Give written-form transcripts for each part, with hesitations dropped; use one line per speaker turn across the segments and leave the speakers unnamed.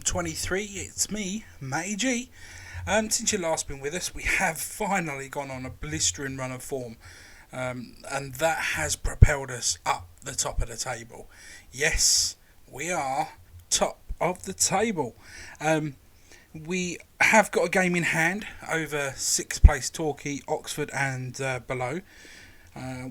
FM23, it's me, Matty G. Since you last been with us, we have finally gone on a blistering run of form, and that has propelled us up the top of the table. Yes, we are top of the table. We have got a game in hand over 6th place Torquay, Oxford and below.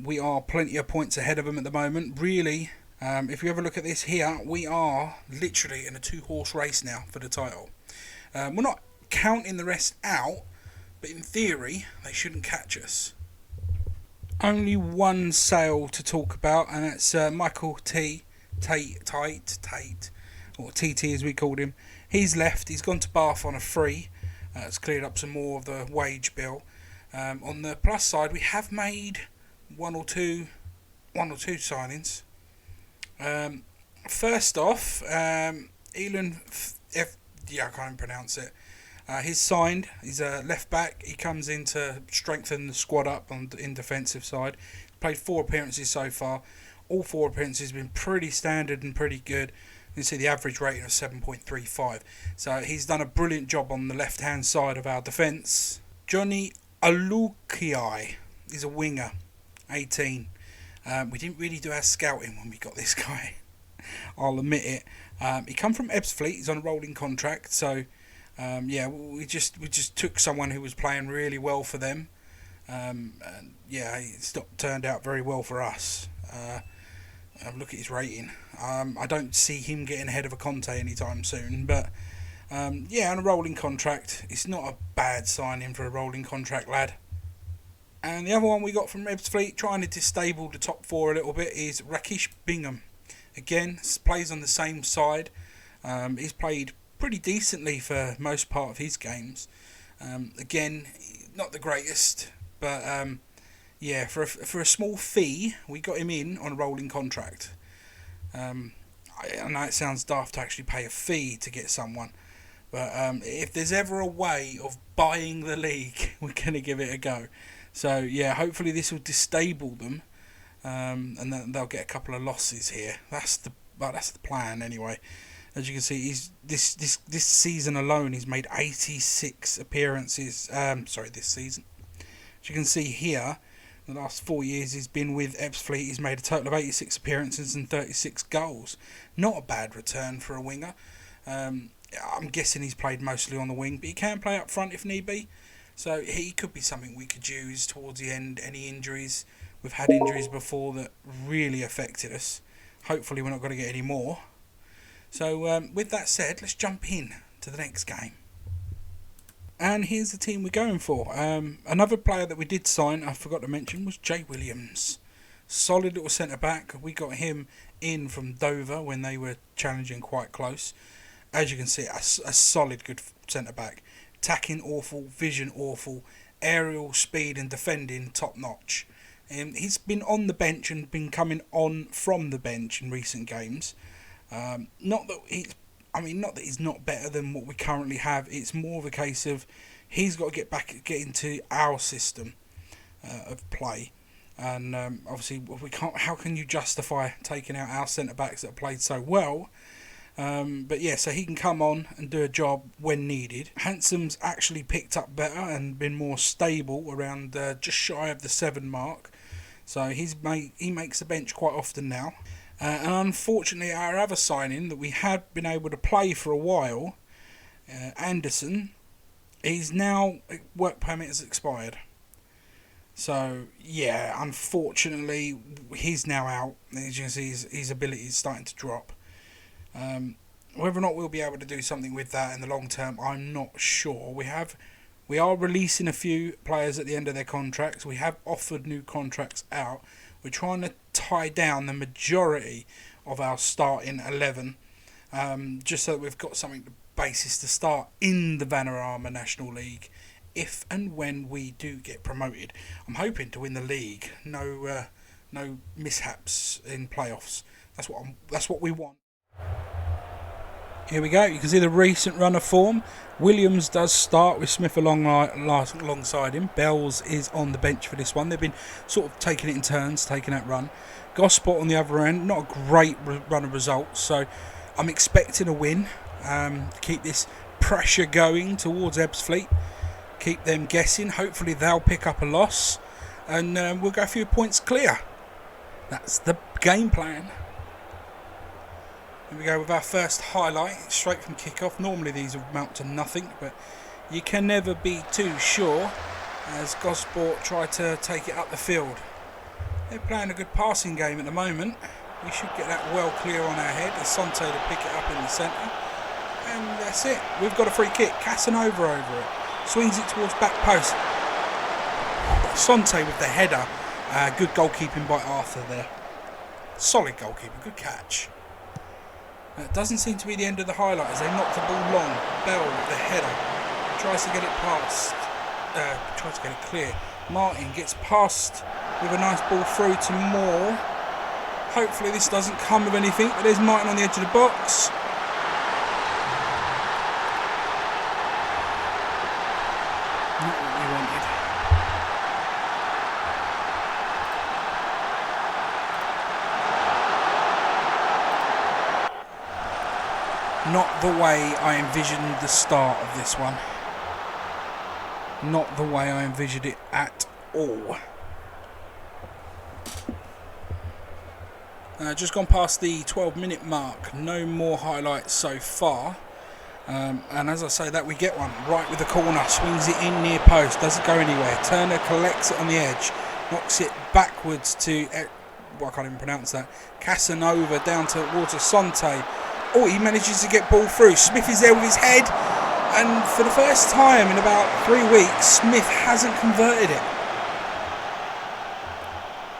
We are plenty of points ahead of them at the moment. Really, if you ever look at this here, we are literally in a 2-horse race now for the title. We're not counting the rest out, but in theory, they shouldn't catch us. Only one sale to talk about, and that's Michael Tate, or TT as we called him. He's left. He's gone to Bath on a free. It's cleared up some more of the wage bill. On the plus side, we have made one or two signings. First off, Elan I can't even pronounce it. He's signed. He's a left back. He comes in to strengthen the squad up in defensive side. Played 4 appearances so far. All 4 appearances have been pretty standard and pretty good. You can see the average rating of 7.35. So he's done a brilliant job on the left hand side of our defence. Johnny Alukiai is a winger, 18. We didn't really do our scouting when we got this guy. I'll admit it. He come from Ebbsfleet. He's on a rolling contract. So we just took someone who was playing really well for them. It's not turned out very well for us. Look at his rating. I don't see him getting ahead of a Conte anytime soon. But on a rolling contract, it's not a bad signing for a rolling contract lad. And the other one we got from Ebbsfleet, trying to destable the top 4 a little bit, is Rakesh Bingham. Again, plays on the same side. He's played pretty decently for most part of his games. Again, not the greatest, but for a small fee, we got him in on a rolling contract. I know it sounds daft to actually pay a fee to get someone, but if there's ever a way of buying the league, we're going to give it a go. So hopefully this will destable them, and then they'll get a couple of losses here. That's the plan anyway. As you can see, this season alone he's made 86 appearances. This season. As you can see here, the last 4 years he's been with Ebbsfleet, he's made a total of 86 appearances and 36 goals. Not a bad return for a winger. I'm guessing he's played mostly on the wing, but he can play up front if need be. So he could be something we could use towards the end. Any injuries? We've had injuries before that really affected us. Hopefully we're not going to get any more. So with that said, let's jump in to the next game. And here's the team we're going for. Another player that we did sign, I forgot to mention, was Jay Williams. Solid little centre-back. We got him in from Dover when they were challenging quite close. As you can see, a solid good centre-back. Attacking awful, vision awful, aerial speed and defending top notch. He's been on the bench and been coming on from the bench in recent games. Not that he's not better than what we currently have. It's more of a case of he's got to get into our system of play. And obviously we can't. How can you justify taking out our centre backs that have played so well? So he can come on and do a job when needed. Handsome's actually picked up better and been more stable around just shy of the 7 mark. So he makes the bench quite often now. And unfortunately, our other signing that we had been able to play for a while, Anderson, he's now work permit has expired. So unfortunately, he's now out. As you can see, his ability is starting to drop. Whether or not we'll be able to do something with that in the long term, I'm not sure. We are releasing a few players at the end of their contracts. We have offered new contracts out. We're trying to tie down the majority of our starting 11, just so that we've got something basis to start in the Vanarama National League if and when we do get promoted. I'm hoping to win the league. No mishaps in playoffs. That's what we want. Here we go. You can see the recent run of form. Williams does start with Smith alongside him. Bells is on the bench for this one. They've been sort of taking it in turns, taking that run. Gosport on the other end, not a great run of results, so I'm expecting a win. keep this pressure going towards Ebbsfleet, keep them guessing. Hopefully they'll pick up a loss, and we'll go a few points clear. That's the game plan. Here we go with our first highlight, straight from kick-off. Normally these amount to nothing, but you can never be too sure, as Gosport try to take it up the field. They're playing a good passing game at the moment. We should get that well clear on our head. Asante to pick it up in the centre. And that's it. We've got a free kick. Casanova over it. Swings it towards back post. Asante with the header. Good goalkeeping by Arthur there. Solid goalkeeper. Good catch. It doesn't seem to be the end of the highlight as they knock the ball long. Bell with the header. Tries to get it past. Tries to get it clear. Martin gets past with a nice ball through to Moore. Hopefully this doesn't come of anything, but there's Martin on the edge of the box. Not what we wanted. Not the way I envisioned the start of this one. Not the way I envisioned it at all. Just gone past the 12-minute mark. No more highlights so far. And as I say that, we get one. Right with the corner. Swings it in near post. Doesn't go anywhere. Turner collects it on the edge. Knocks it backwards to... well, I can't even pronounce that. Casanova down towards Asante. Oh, he manages to get ball through. Smith is there with his head. And for the first time in about 3 weeks, Smith hasn't converted it.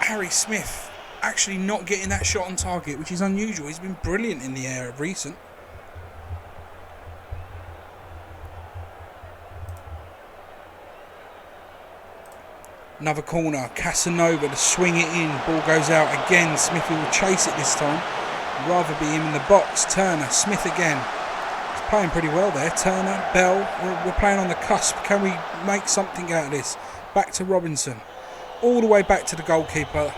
Harry Smith actually not getting that shot on target, which is unusual. He's been brilliant in the air of recent. Another corner. Casanova to swing it in. Ball goes out again. Smithy will chase it this time. Rather be him in the box. Turner. Smith again. He's playing pretty well there. Turner. Bell. We're playing on the cusp. Can we make something out of this? Back to Robinson. All the way back to the goalkeeper.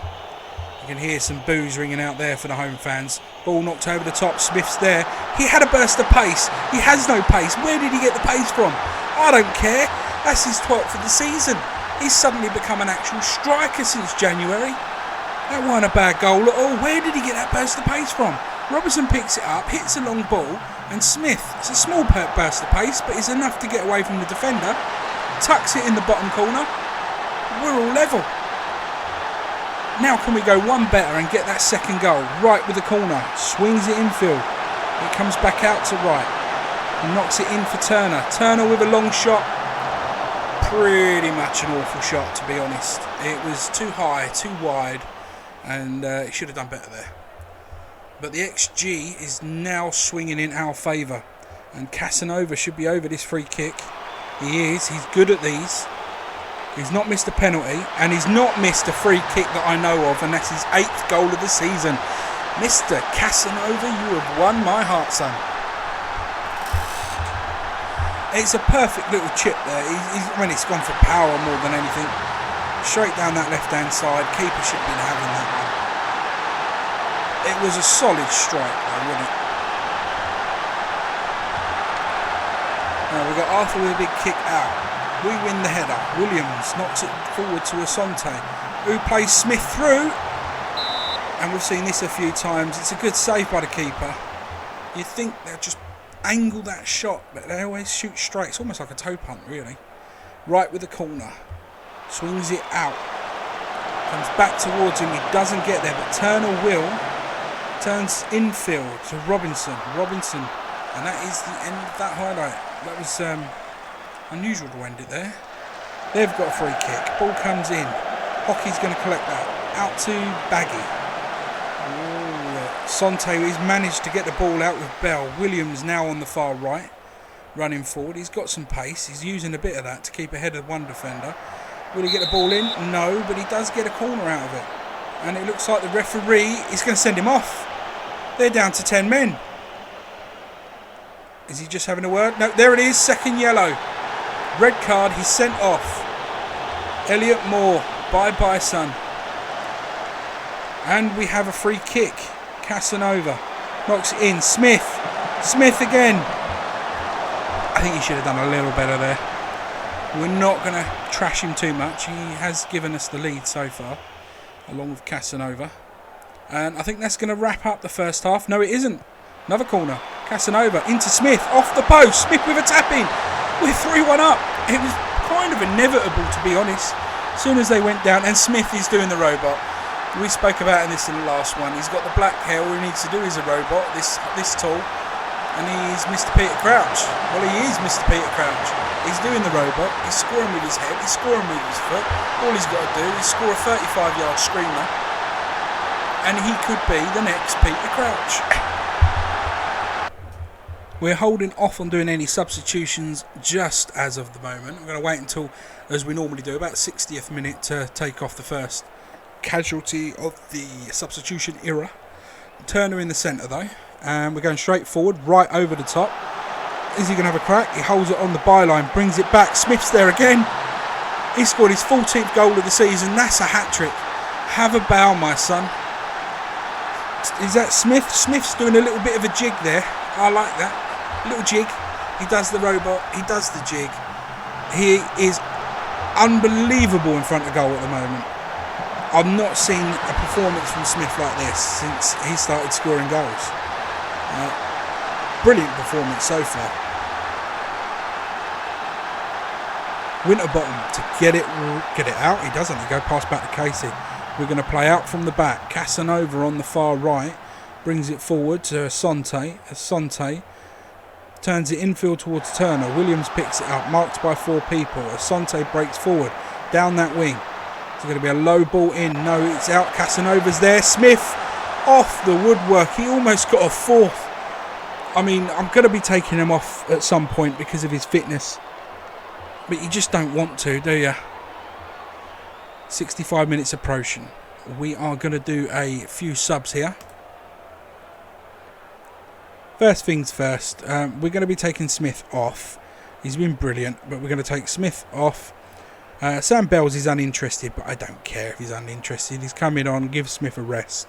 You can hear some boos ringing out there for the home fans. Ball knocked over the top. Smith's there. He had a burst of pace. He has no pace. Where did he get the pace from? I don't care. That's his 12th of the season. He's suddenly become an actual striker since January. That wasn't a bad goal at all. Where did he get that burst of pace from? Robinson picks it up, hits a long ball, and Smith, it's a small burst of pace, but it's enough to get away from the defender. Tucks it in the bottom corner. We're all level. Now can we go one better and get that second goal? Right with the corner. Swings it infield. It comes back out to right. Knocks it in for Turner. Turner with a long shot. Pretty much an awful shot, to be honest. It was too high, too wide, and it should have done better there. But the XG is now swinging in our favour, and Casanova should be over this free kick. He is. He's good at these. He's not missed a penalty, and he's not missed a free kick that I know of, and that's his 8th goal of the season. Mr. Casanova, you have won my heart, son. It's a perfect little chip there. It's gone for power more than anything. Straight down that left-hand side. Keeper should have been having that one. It was a solid strike, though, wasn't it? Now we've got Arthur with a big kick out. We win the header. Williams knocks it forward to Asante, who plays Smith through. And we've seen this a few times. It's a good save by the keeper. You'd think they'll just angle that shot, but they always shoot straight. It's almost like a toe punt, really. Right with the corner. Swings it out. Comes back towards him. He doesn't get there, but Turner will. Turns infield to Robinson. Robinson. And that is the end of that highlight. That was unusual to end it there. They've got a free kick. Ball comes in. Hockey's going to collect that. Out to Baggy. Sante has managed to get the ball out with Bell. Williams now on the far right, running forward. He's got some pace. He's using a bit of that to keep ahead of one defender. Will he get the ball in? No, but he does get a corner out of it. And it looks like the referee is going to send him off. They're down to 10 men. Is he just having a word? No, there it is. Second yellow. Red card. He's sent off. Elliot Moore. Bye-bye, son. And we have a free kick. Casanova knocks it in. Smith again. I think he should have done a little better there. We're not going to trash him too much. He has given us the lead so far, along with Casanova. And I think that's going to wrap up the first half. No, it isn't. Another corner. Casanova into Smith, off the post. Smith with a tap-in. We're 3-1 up. It was kind of inevitable, to be honest. As soon as they went down, and Smith is doing the robot. We spoke about this in the last one. He's got the black hair. All he needs to do is a robot, this tall. And he's Mr. Peter Crouch. Well, he is Mr. Peter Crouch. He's doing the robot. He's scoring with his head. He's scoring with his foot. All he's got to do is score a 35-yard screamer. And he could be the next Peter Crouch. We're holding off on doing any substitutions just as of the moment. I'm going to wait until, as we normally do, about 60th minute to take off the first casualty of the substitution era. Turner in the centre though. And we're going straight forward, right over the top. Is he going to have a crack? He holds it on the byline, brings it back. Smith's there again. He scored his 14th goal of the season. That's a hat-trick. Have a bow, my son. Is that Smith? Smith's doing a little bit of a jig there. I like that. A little jig. He does the robot. He does the jig. He is unbelievable in front of goal at the moment. I've not seen a performance from Smith like this since he started scoring goals. Brilliant performance so far. Winterbottom to get it out. He doesn't. He go past back to Casey. We're going to play out from the back. Casanova on the far right brings it forward to Asante. Asante turns it infield towards Turner. Williams picks it up, marked by 4 people. Asante breaks forward down that wing. It's going to be a low ball in. No, it's out. Casanova's there. Smith off the woodwork. He almost got a 4th. I mean, I'm going to be taking him off at some point because of his fitness. But you just don't want to, do you? 65 minutes approaching. We are going to do a few subs here. First things first, we're going to be taking Smith off. He's been brilliant, but we're going to take Smith off. Sam Bells is uninterested, but I don't care if he's uninterested. He's coming on, give Smith a rest.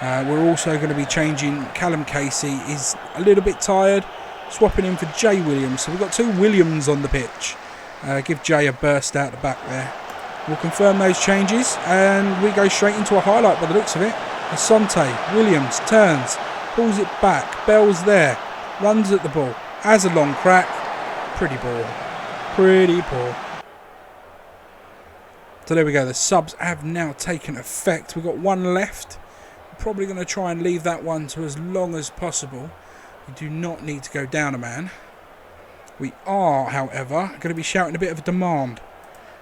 We're also going to be changing Callum Casey. He's a little bit tired. Swapping him for Jay Williams. So we've got 2 Williams on the pitch. Give Jay a burst out the back there. We'll confirm those changes and we go straight into a highlight by the looks of it. Asante, Williams turns, pulls it back. Bell's there, runs at the ball, has a long crack. Pretty ball. Pretty poor. So there we go. The subs have now taken effect. We've got 1 left. Probably going to try and leave that one to as long as possible. We do not need to go down a man. We are, however, going to be shouting a bit of a demand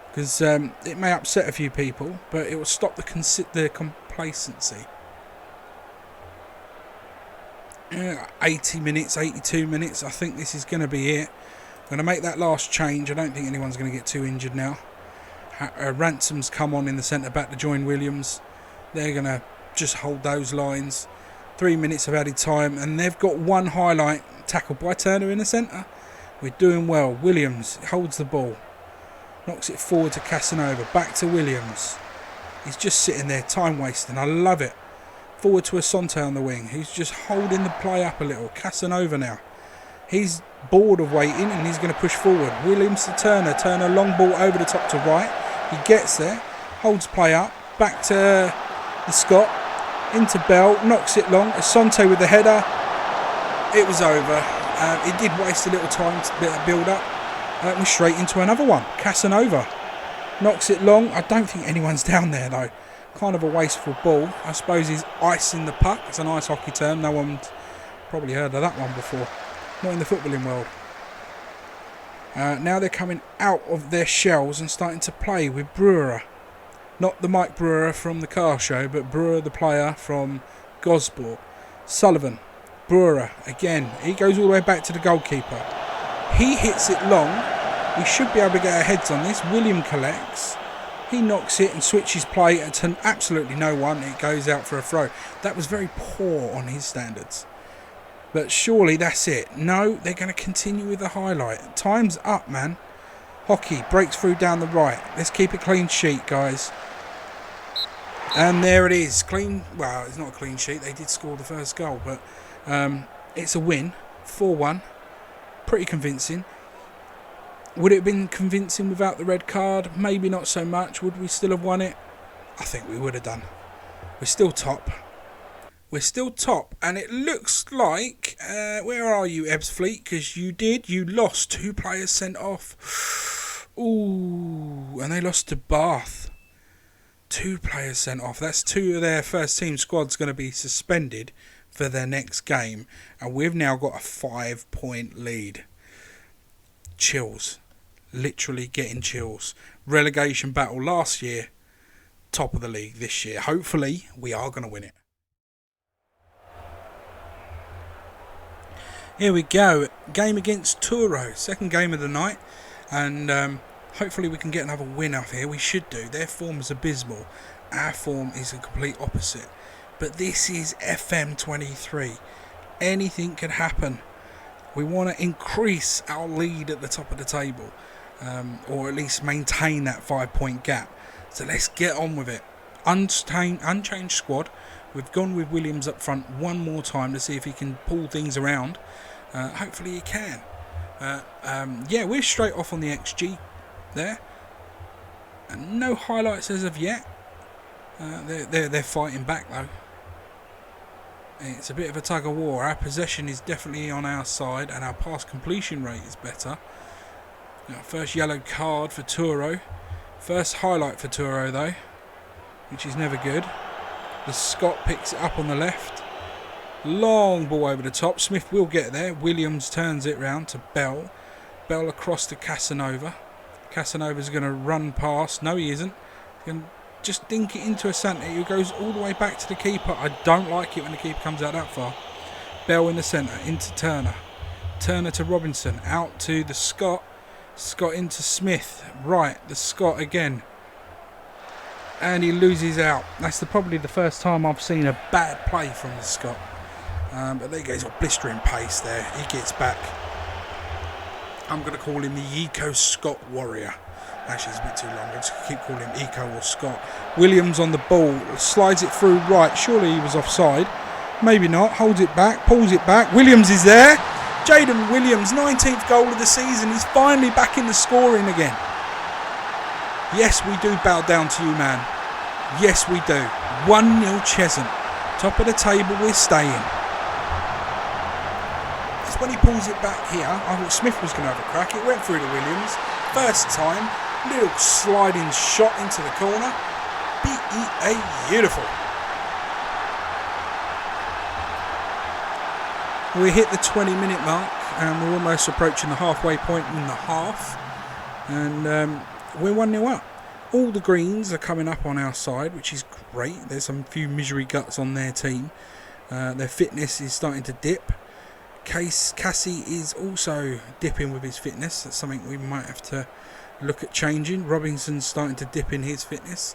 because it may upset a few people, but it will stop the complacency. 80 minutes, 82 minutes. I think this is going to be it. I'm going to make that last change. I don't think anyone's going to get too injured now. Ransom's come on in the centre back to join Williams. They're going to just hold those lines. 3 minutes of added time, and they've got 1 highlight tackled by Turner in the centre. We're doing well. Williams holds the ball, knocks it forward to Casanova, back to Williams. He's just sitting there, time wasting. I love it. Forward to Asante on the wing, who's just holding the play up a little. Casanova now. He's bored of waiting and he's going to push forward. Williams to Turner. Turner long ball over the top to right. He gets there, holds play up, back to the Scot, into Bell, knocks it long. Asante with the header. It was over. It did waste a little time to build up. We're straight into another one. Casanova knocks it long. I don't think anyone's down there though. Kind of a wasteful ball. I suppose he's icing the puck. It's an ice hockey term. No one's probably heard of that one before. Not in the footballing world. Now they're coming out of their shells and starting to play with Brewer. Not the Mike Brewer from the car show, but Brewer the player from Gosborg. Sullivan. Brewer again. He goes all the way back to the goalkeeper. He hits it long. We should be able to get our heads on this. William collects. He knocks it and switches play to absolutely no one. It goes out for a throw. That was very poor on his standards. But surely that's it. No, they're going to continue with the highlight. Time's up, man. Hockey breaks through down the right. Let's keep a clean sheet, guys. And there it is. Clean. Well, it's not a clean sheet. They did score the first goal, but it's a win. 4-1. Pretty convincing. Would it have been convincing without the red card? Maybe not so much. Would we still have won it? I think we would have done. We're still top. We're still top. And it looks like... where are you, Ebbsfleet? Because you lost 2 players sent off. Ooh, and they lost to Bath. 2 players sent off. That's 2 of their first team squads going to be suspended for their next game. And we've now got a 5-point lead. Chills. Literally getting chills. Relegation battle last year. Top of the league this year. Hopefully we are going to win it. Here we go. Game against Truro. Second game of the night. And hopefully we can get another win up here. We should do. Their form is abysmal. Our form is a complete opposite. But this is FM23. Anything could happen. We want to increase our lead at the top of the table. Or at least maintain that 5-point gap. So let's get on with it. Unchanged squad. We've gone with Williams up front one more time to see if he can pull things around. Hopefully he can. Yeah, we're straight off on the XG there. And no highlights as of yet. They're fighting back though. It's a bit of a tug of war. Our possession is definitely on our side and our pass completion rate is better. Now, first yellow card for Truro. First highlight for Truro though, which is never good. The Scot picks it up on the left. Long ball over the top. Smith will get there. Williams turns it round to Bell. Bell across to Casanova. Casanova's going to run past. No, he isn't. He's going to just dink it into a centre. He goes all the way back to the keeper. I don't like it when the keeper comes out that far. Bell in the centre. Into Turner. Turner to Robinson. Out to the Scot. Scott into Smith. Right, the Scot again. And he loses out. That's probably the first time I've seen a bad play from the Scot. But there he goes, got blistering pace there. He gets back. I'm going to call him the Eco Scot Warrior. Actually, it's a bit too long. I'm just going to keep calling him Eco or Scott. Williams on the ball. Slides it through right. Surely he was offside. Maybe not. Holds it back. Pulls it back. Williams is there. Jaden Williams, 19th goal of the season. He's finally back in the scoring again. Yes, we do bow down to you, man. Yes, we do. 1-0 Cheshunt. Top of the table, we're staying. Just when he pulls it back here, I thought Smith was going to have a crack. It went through to Williams. First time. Little sliding shot into the corner. Beautiful. We hit the 20-minute mark and we're almost approaching the halfway point in the half. And we're 1-0 up. All the greens are coming up on our side, which is great. There's some few misery guts on their team. Their fitness is starting to dip. Cassie is also dipping with his fitness. That's something we might have to look at changing. Robinson's starting to dip in his fitness.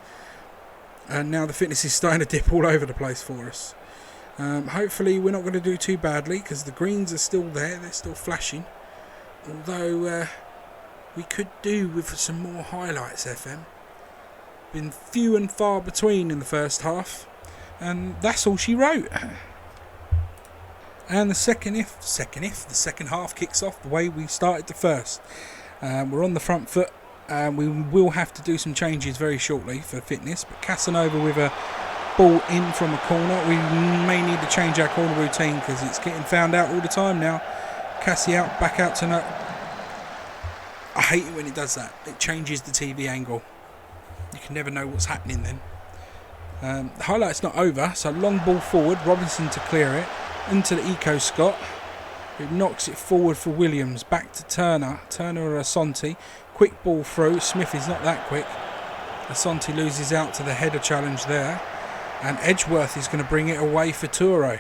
And now the fitness is starting to dip all over the place for us. Hopefully we're not going to do too badly because the greens are still there. They're still flashing. Although we could do with some more highlights, FM. Been few and far between in the first half. And that's all she wrote. And the second half kicks off the way we started the first. We're on the front foot. We will have to do some changes very shortly for fitness. But Casanova with a ball in from a corner. We may need to change our corner routine because it's getting found out all the time now. Cassie out, back out to no. I hate it when it does that. It changes the TV angle. You can never know what's happening then. The highlight's not over, so long ball forward. Robinson to clear it. Into the Eco Scot, who knocks it forward for Williams. Back to Turner. Turner or Asante. Quick ball through. Smith is not that quick. Asante loses out to the header challenge there. And Edgeworth is going to bring it away for Truro.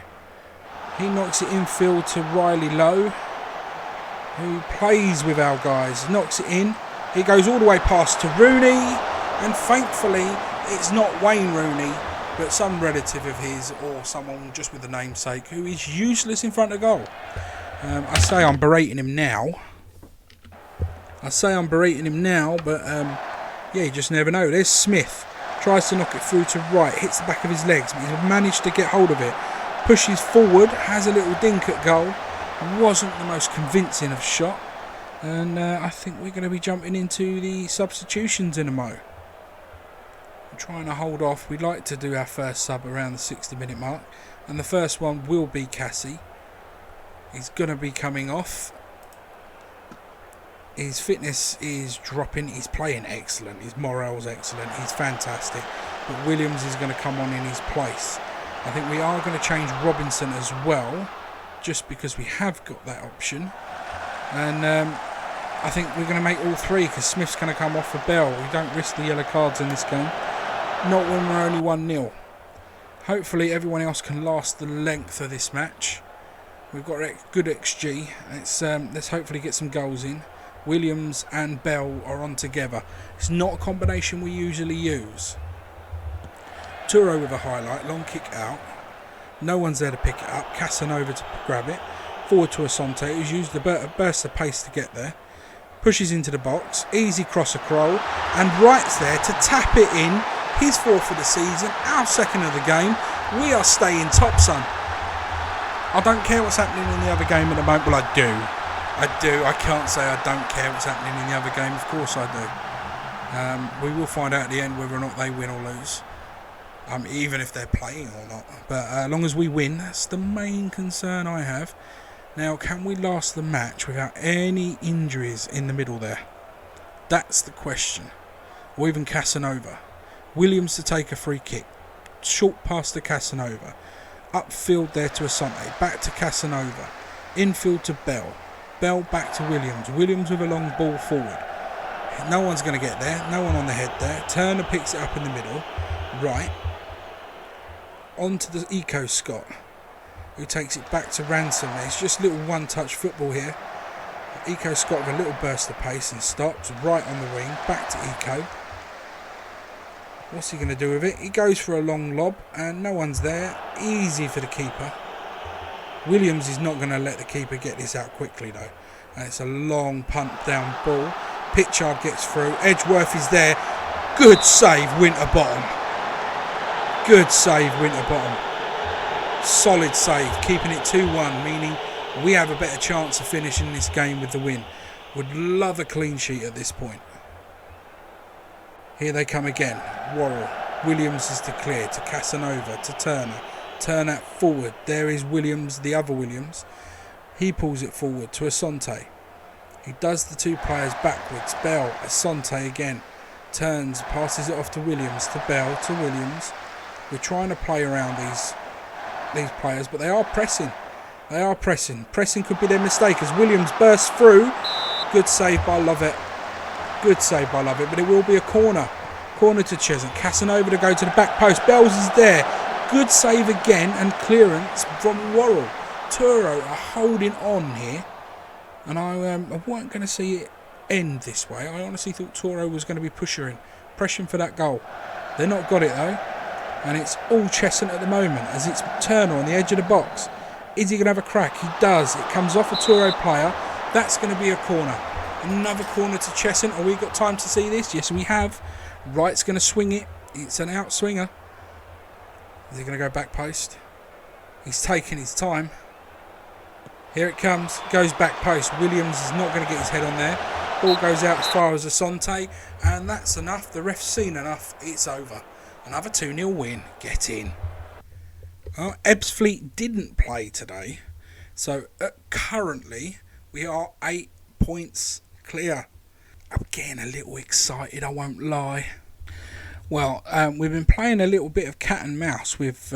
He knocks it infield to Riley Lowe, who plays with our guys. Knocks it in. It goes all the way past to Rooney. And thankfully, it's not Wayne Rooney, but some relative of his or someone just with the namesake who is useless in front of goal. I say I'm berating him now. But yeah, you just never know. There's Smith. Tries to knock it through to right, hits the back of his legs, but he's managed to get hold of it. Pushes forward, has a little dink at goal, Wasn't the most convincing of shot, and I think we're going to be jumping into the substitutions in a mo. I'm trying to hold off. We'd like to do our first sub around the 60-minute mark, and the first one will be Cassie. He's going to be coming off. His fitness is dropping. He's playing excellent. His morale's excellent. He's fantastic. But Williams is going to come on in his place. I think we are going to change Robinson as well, just because we have got that option. And I think we're going to make all three, because Smith's going to come off for Bell. We don't risk the yellow cards in this game. Not when we're only 1-0. Hopefully everyone else can last the length of this match. We've got good XG. Let's hopefully get some goals in. Williams and Bell are on together. It's not a combination we usually use. Turo with a highlight, long kick out. No one's there to pick it up. Casanova to grab it. Forward to Asante, who's used a burst of pace to get there. Pushes into the box. Easy cross across. And Wright's there to tap it in. His fourth of the season. Our second of the game. We are staying top, son. I don't care what's happening in the other game at the moment. Well, I do. I can't say I don't care what's happening in the other game. Of course I do. We will find out at the end whether or not they win or lose. Even if they're playing or not. But as long as we win, that's the main concern I have. Now, can we last the match without any injuries in the middle there? That's the question. Or even Casanova. Williams to take a free kick. Short pass to Casanova. Upfield there to Asante. Back to Casanova. Infield to Bell. Bell back to Williams. Williams with a long ball forward. No one's going to get there. No one on the head there. Turner picks it up in the middle. Right. On to the Eco Scott, who takes it back to Ransom. It's just little one-touch football here. Eco Scott with a little burst of pace and stops right on the wing. Back to Eco. What's he going to do with it? He goes for a long lob and no one's there. Easy for the keeper. Williams is not going to let the keeper get this out quickly though. And it's a long punt down ball. Pitchard gets through. Edgeworth is there. Good save, Winterbottom. Good save, Winterbottom. Solid save, keeping it 2-1, meaning we have a better chance of finishing this game with the win. Would love a clean sheet at this point. Here they come again. Worrell. Williams is declared to Casanova, to Turner. Turner forward. There is Williams, the other Williams. He pulls it forward to Asante. He does the two players backwards. Bell, Asante again. Turns, passes it off to Williams, to Bell, to Williams. We're trying to play around these players, but they are pressing. They are pressing. Pressing could be their mistake as Williams bursts through. Good save by Lovett. Good save by Lovett, but it will be a corner. Corner to Cheshunt. Casanova to go to the back post. Bells is there. Good save again and clearance from Worrell. Turo are holding on here. And I weren't going to see it end this way. I honestly thought Turo was going to be pressuring for that goal. They're not got it though. And it's all Cheshunt at the moment as it's Turner on the edge of the box. Is he going to have a crack? He does. It comes off a Turo player. That's going to be a corner. Another corner to Cheshunt. Have we got time to see this? Yes, we have. Wright's going to swing it. It's an out swinger. Is he going to go back post? He's taking his time. Here it comes. Goes back post. Williams is not going to get his head on there. Ball goes out as far as Asante. And that's enough. The ref's seen enough. It's over. Another 2-0 win. Get in. Well, Ebbsfleet didn't play today. So currently we are 8 points clear. I'm getting a little excited, I won't lie. Well, we've been playing a little bit of cat and mouse with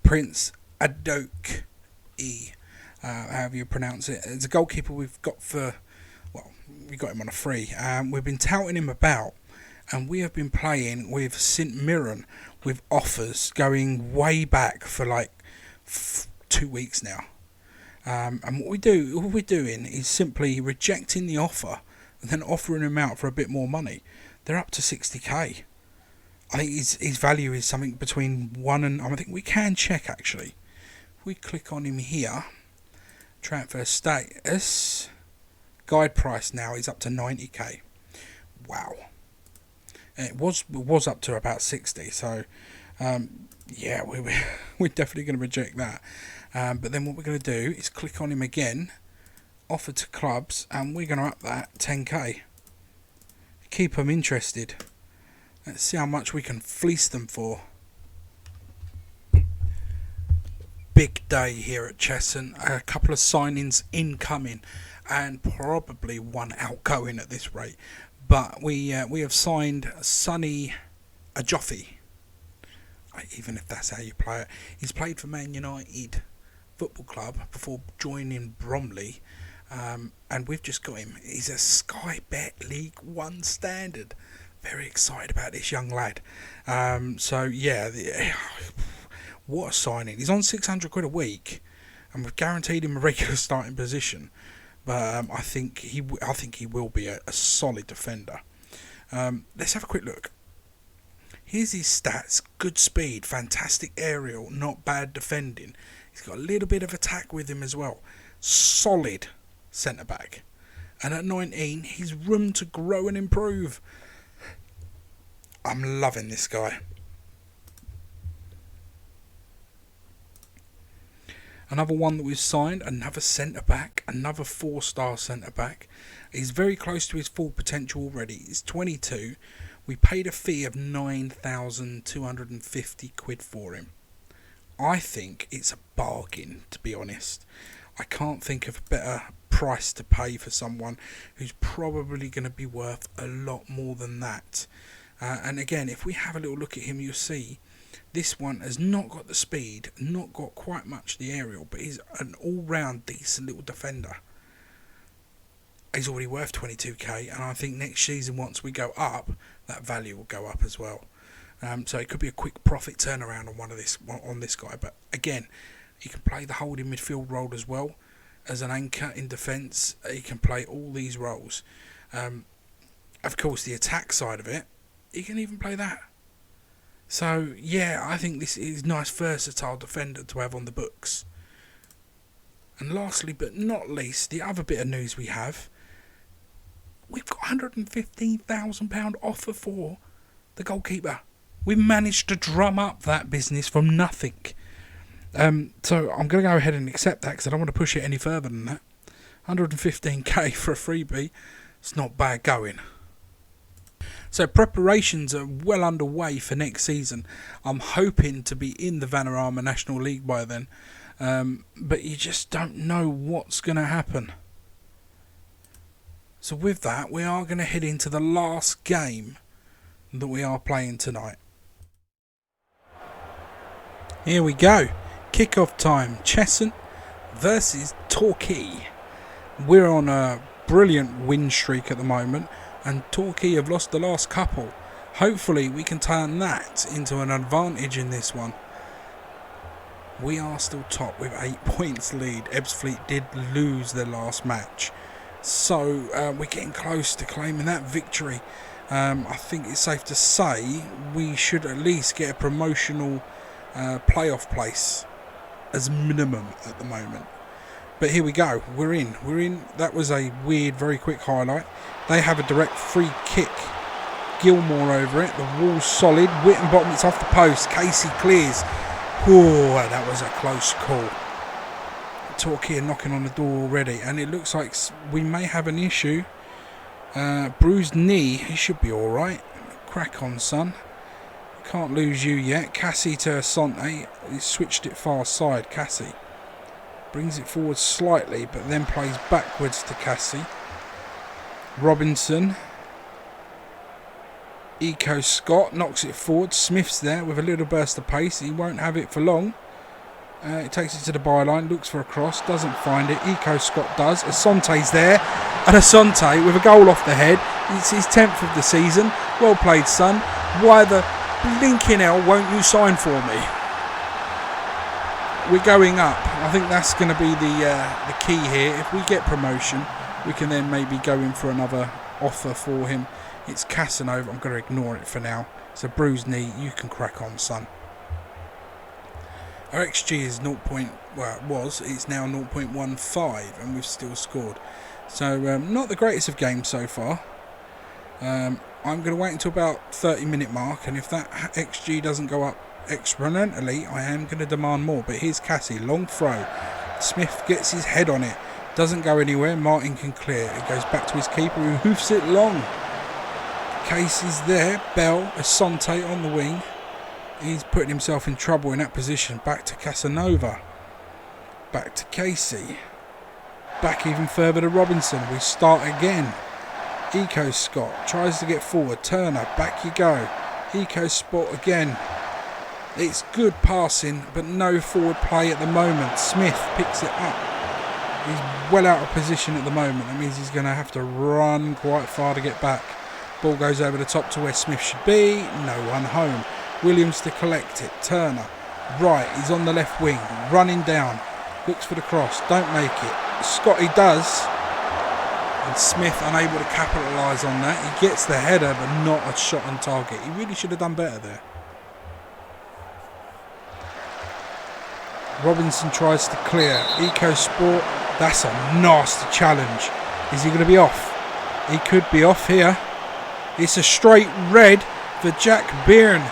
Prince Adoke, however you pronounce it. It's a goalkeeper we've got we got him on a free. We've been touting him about. And we have been playing with St Mirren with offers going way back for like 2 weeks now. And all we're doing is simply rejecting the offer and then offering him out for a bit more money. They're up to 60k. I think his value is something between 1 and... I think we can check actually. If we click on him here, transfer status, guide price now is up to 90k. Wow. It was up to about 60, so Yeah, we're definitely going to reject that. But then what we're going to do is click on him again, offer to clubs, and we're going to up that 10k. Keep them interested. Let's see how much we can fleece them for. Big day here at Cheshunt. A couple of signings incoming, and probably one outgoing at this rate. But we have signed Sonny Ajoffi. Even if that's how you play it. He's played for Man United Football Club before joining Bromley. And we've just got him. He's a Sky Bet League 1 standard. Very excited about this young lad. So yeah, what a signing. He's on £600 a week, and we've guaranteed him a regular starting position. But I think he will be a solid defender. Let's have a quick look. Here's his stats: good speed, fantastic aerial, not bad defending. He's got a little bit of attack with him as well. Solid centre back. And at 19, he's room to grow and improve. I'm loving this guy. Another one that we've signed, another centre back, another 4-star centre back. He's very close to his full potential already. He's 22. We paid a fee of £9,250 for him. I think it's a bargain, to be honest. I can't think of a better price to pay for someone who's probably going to be worth a lot more than that. And again, if we have a little look at him, you'll see this one has not got the speed, not got quite much the aerial, but he's an all-round decent little defender. He's already worth 22k, and I think next season, once we go up, that value will go up as well. So it could be a quick profit turnaround on this guy. But again, he can play the holding midfield role as well as an anchor in defence. He can play all these roles. Of course, the attack side of it, he can even play that. So yeah, I think this is a nice versatile defender to have on the books. And lastly, but not least, the other bit of news we have. We've got £115,000 offer for the goalkeeper. We managed to drum up that business from nothing. So I'm going to go ahead and accept that because I don't want to push it any further than that. 115k for a freebie. It's not bad going. So preparations are well underway for next season. I'm hoping to be in the Vanarama National League by then. But you just don't know what's going to happen. So with that, we are going to head into the last game that we are playing tonight. Here we go. Kick-off time. Cheshunt versus Torquay. We're on a brilliant win streak at the moment, and Torquay have lost the last couple. Hopefully we can turn that into an advantage in this one. We are still top with 8 points lead. Ebbsfleet did lose their last match. So we're getting close to claiming that victory. I think it's safe to say we should at least get a promotional playoff place as minimum at the moment. But here we go. We're in. That was a weird, very quick highlight. They have a direct free kick. Gilmore over it. The wall's solid. Wittenbottom, it's off the post. Casey clears. Oh, that was a close call. Torquay are knocking on the door already, and it looks like we may have an issue. Bruised knee. He should be all right. Crack on, son. Can't lose you yet. Cassie to Asante. He switched it far side. Cassie brings it forward slightly, but then plays backwards to Cassie. Robinson. Eco Scott knocks it forward. Smith's there with a little burst of pace. He won't have it for long. It takes it to the byline, looks for a cross, doesn't find it. Eco Scott does. Asante's there, and Asante with a goal off the head. It's his 10th of the season. Well played, son. Why the blinking hell won't you sign for me? We're going up. I think that's going to be the key here. If we get promotion, we can then maybe go in for another offer for him. It's Casanova. I'm going to ignore it for now. It's a bruised knee. You can crack on, son. Our XG is it's now 0.15, and we've still scored. So not the greatest of games so far. I'm going to wait until about 30-minute mark, and if that XG doesn't go up Exponentially, I am going to demand more. But here's Cassie, long throw. Smith gets his head on it. Doesn't go anywhere. Martin can clear. It goes back to his keeper who hoofs it long. Casey's there. Bell, Asante on the wing. He's putting himself in trouble in that position. Back to Casanova. Back to Casey. Back even further to Robinson. We start again. Eco Scott tries to get forward. Turner, back you go. Eco Sport again. It's good passing, but no forward play at the moment. Smith picks it up. He's well out of position at the moment. That means he's going to have to run quite far to get back. Ball goes over the top to where Smith should be. No one home. Williams to collect it. Turner, right, he's on the left wing. Running down. Looks for the cross. Don't make it. Scotty does. And Smith unable to capitalise on that. He gets the header, but not a shot on target. He really should have done better there. Robinson tries to clear. Eco Sport. That's a nasty challenge. Is he going to be off? He could be off here. It's a straight red for Jack Byrne.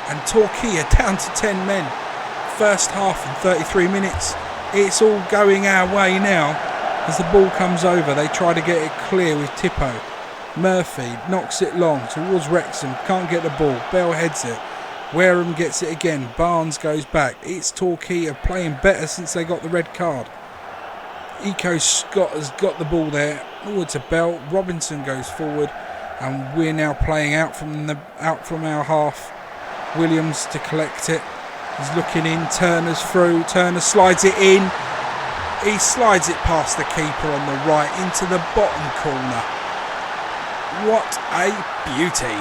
And Torquay are down to 10 men. First half in 33 minutes. It's all going our way now. As the ball comes over, they try to get it clear with Tippo. Murphy knocks it long towards Wrexham. Can't get the ball. Bell heads it. Wareham gets it again. Barnes goes back. It's Torquay are playing better since they got the red card. Eco Scott has got the ball there. Forward to Bell. Robinson goes forward. And we're now playing out from our half. Williams to collect it. He's looking in. Turner's through. Turner slides it in. He slides it past the keeper on the right into the bottom corner. What a beauty.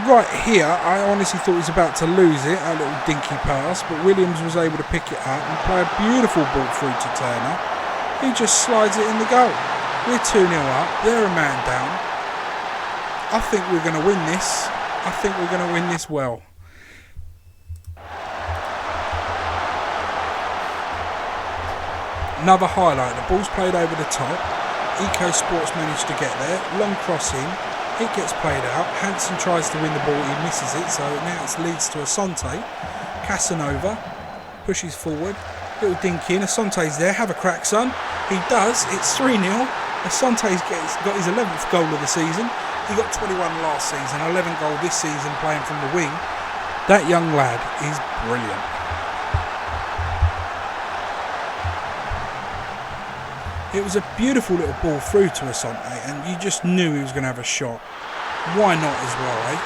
Right here, I honestly thought he was about to lose it. A little dinky pass. But Williams was able to pick it up and play a beautiful ball through to Turner. He just slides it in the goal. We're 2-0 up. They're a man down. I think we're going to win this. I think we're going to win this well. Another highlight. The ball's played over the top. Eco Sports managed to get there. Long crossing. It gets played out. Hansen tries to win the ball. He misses it. So now it leads to Asante. Casanova pushes forward. Little dink in. Asante's there. Have a crack, son. He does. It's 3-0. Asante's got his 11th goal of the season. He got 21 last season. 11 goal this season playing from the wing. That young lad is brilliant. It was a beautiful little ball through to Asante, and you just knew he was going to have a shot. Why not as well, eh?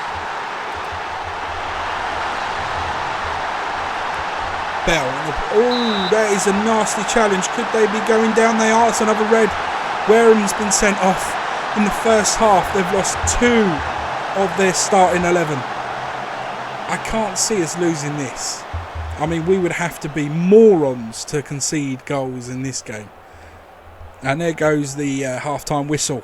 Bell. Oh, that is a nasty challenge. Could they be going down? They are. It's another red. Wareham's been sent off. In the first half, they've lost 2 of their starting 11. I can't see us losing this. I mean, we would have to be morons to concede goals in this game. And there goes the half-time whistle.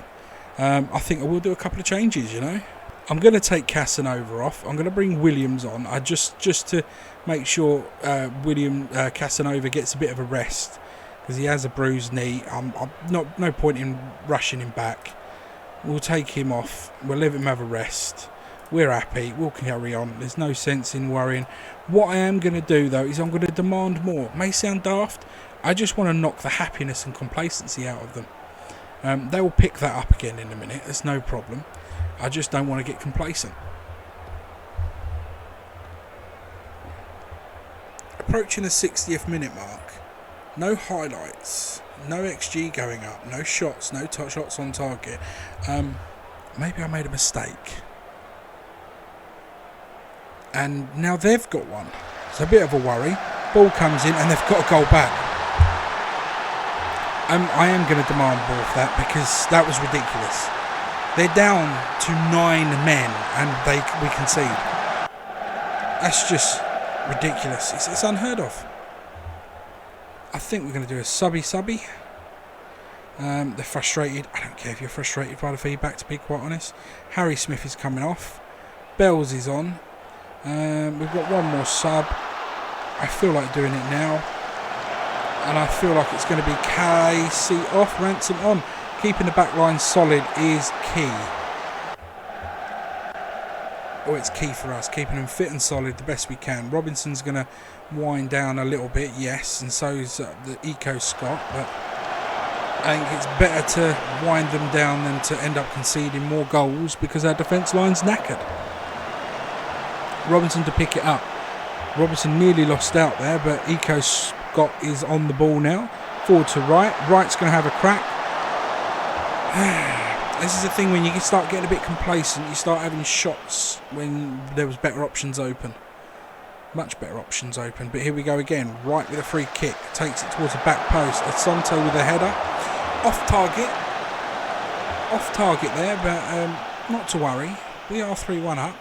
I think I will do a couple of changes, you know. I'm going to take Casanova off. I'm going to bring Williams on. Just to make sure Casanova gets a bit of a rest. Because he has a bruised knee. No point in rushing him back. We'll take him off. We'll let him have a rest. We're happy. We'll carry on. There's no sense in worrying. What I am going to do, though, is I'm going to demand more. It may sound daft. I just want to knock the happiness and complacency out of them. They will pick that up again in a minute. There's no problem. I just don't want to get complacent. Approaching the 60th minute mark. No highlights. No XG going up. No shots. No shots on target. Maybe I made a mistake. And now they've got one. It's a bit of a worry. Ball comes in and they've got a goal back. I am going to demand more of that because that was ridiculous. They're down to 9 men and we concede. That's just ridiculous. It's unheard of. I think we're going to do a subby. They're frustrated. I don't care if you're frustrated by the feedback, to be quite honest. Harry Smith is coming off. Bells is on. We've got one more sub. I feel like doing it now. And I feel like it's going to be Casey off, Ransom on. Keeping the back line solid is key. it's key for us, keeping them fit and solid the best we can. Robinson's going to wind down a little bit, yes, and so is the Eco Scott, but I think it's better to wind them down than to end up conceding more goals because our defence line's knackered. Robinson to pick it up. Robinson nearly lost out there, but Eco Scott is on the ball now. Forward to Wright. Wright's going to have a crack. This is the thing when you start getting a bit complacent, you start having shots when there was better options open. Much better options open. But here we go again. Wright with a free kick. Takes it towards the back post. Asante with a header. Off target. Off target there, but not to worry. We are 3-1 up.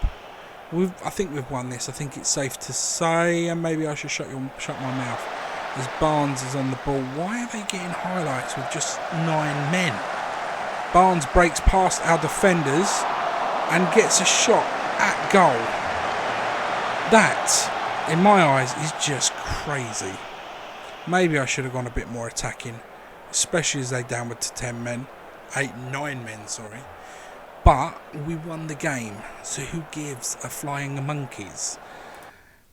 I think we've won this. I think it's safe to say, and maybe I should shut my mouth. As Barnes is on the ball. Why are they getting highlights with just 9 men? Barnes breaks past our defenders and gets a shot at goal. That, in my eyes, is just crazy. Maybe I should have gone a bit more attacking, especially as they downward to 10 men. 9 men, sorry. But we won the game, so who gives a flying monkeys?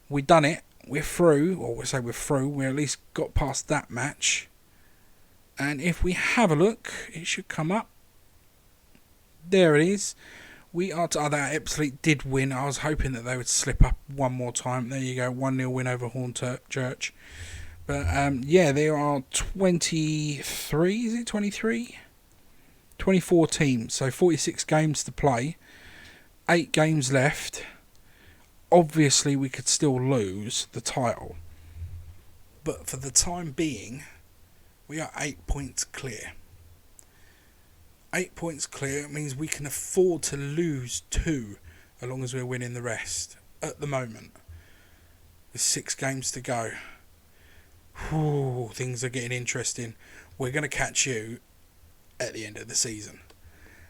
We done it. We're through, or we'll say we're through. We at least got past that match. And if we have a look, it should come up. There it is. We are to... that Ipswich did win. I was hoping that they would slip up one more time. There you go. 1-0 win over Hornchurch. But, yeah, there are 23. Is it 23? 24 teams. So 46 games to play. 8 games left. Obviously, we could still lose the title. But for the time being, we are 8 points clear. 8 points clear means we can afford to lose 2 as long as we're winning the rest at the moment. With 6 games to go. Whew, things are getting interesting. We're going to catch you at the end of the season.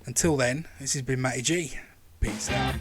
Until then, this has been Matty G. Peace out.